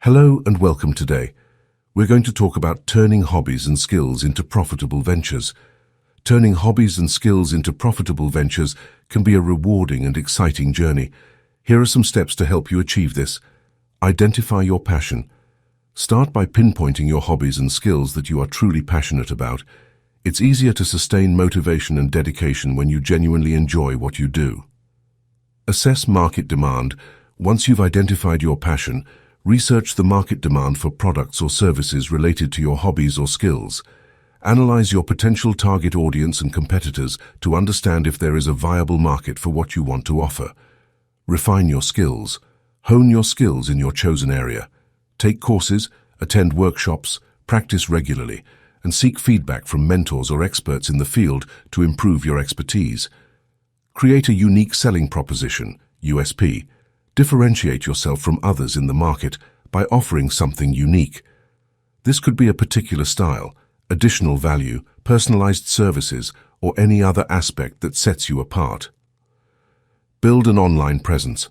Hello and welcome today. We're going to talk about turning hobbies and skills into profitable ventures. Turning hobbies and skills into profitable ventures can be a rewarding and exciting journey. Here are some steps to help you achieve this. Identify your passion. Start by pinpointing your hobbies and skills that you are truly passionate about. It's easier to sustain motivation and dedication when you genuinely enjoy what you do. Assess market demand. Once you've identified your passion, research the market demand for products or services related to your hobbies or skills. Analyze your potential target audience and competitors to understand if there is a viable market for what you want to offer. Refine your skills. Hone your skills in your chosen area. Take courses, attend workshops, practice regularly, and seek feedback from mentors or experts in the field to improve your expertise. Create a unique selling proposition, USP. Differentiate yourself from others in the market by offering something unique. This could be a particular style, additional value, personalized services, or any other aspect that sets you apart. Build an online presence.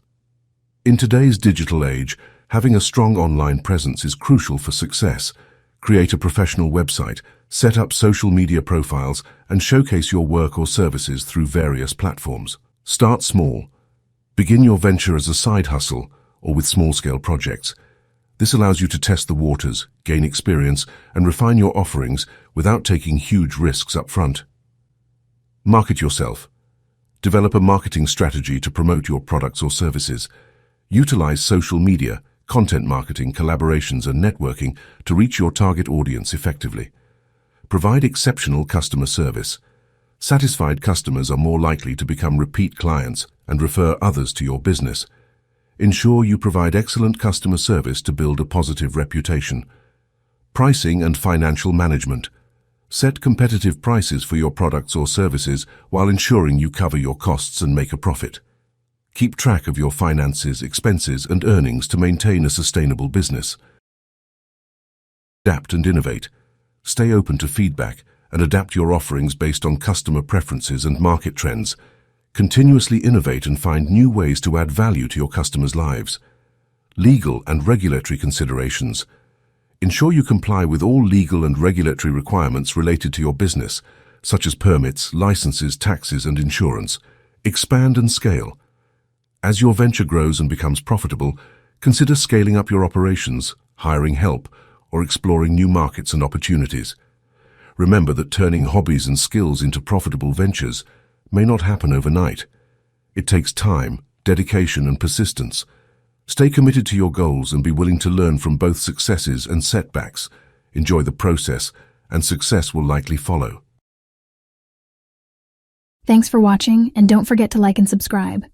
In today's digital age, having a strong online presence is crucial for success. Create a professional website, set up social media profiles, and showcase your work or services through various platforms. Start small. Begin your venture as a side hustle or with small-scale projects. This allows you to test the waters, gain experience, and refine your offerings without taking huge risks up front. Market yourself. Develop a marketing strategy to promote your products or services. Utilize social media, content marketing, collaborations, and networking to reach your target audience effectively. Provide exceptional customer service. Satisfied customers are more likely to become repeat clients and refer others to your business. Ensure you provide excellent customer service to build a positive reputation. Pricing and financial management. Set competitive prices for your products or services while ensuring you cover your costs and make a profit. Keep track of your finances, expenses, and earnings to maintain a sustainable business. Adapt and innovate. Stay open to feedback and adapt your offerings based on customer preferences and market trends. Continuously innovate and find new ways to add value to your customers' lives. Legal and regulatory considerations. Ensure you comply with all legal and regulatory requirements related to your business, such as permits, licenses, taxes, and insurance. Expand and scale. As your venture grows and becomes profitable, consider scaling up your operations, hiring help, or exploring new markets and opportunities. Remember that turning hobbies and skills into profitable ventures may not happen overnight. It takes time, dedication, and persistence. Stay committed to your goals and be willing to learn from both successes and setbacks. Enjoy the process, and success will likely follow. Thanks for watching, and don't forget to like and subscribe.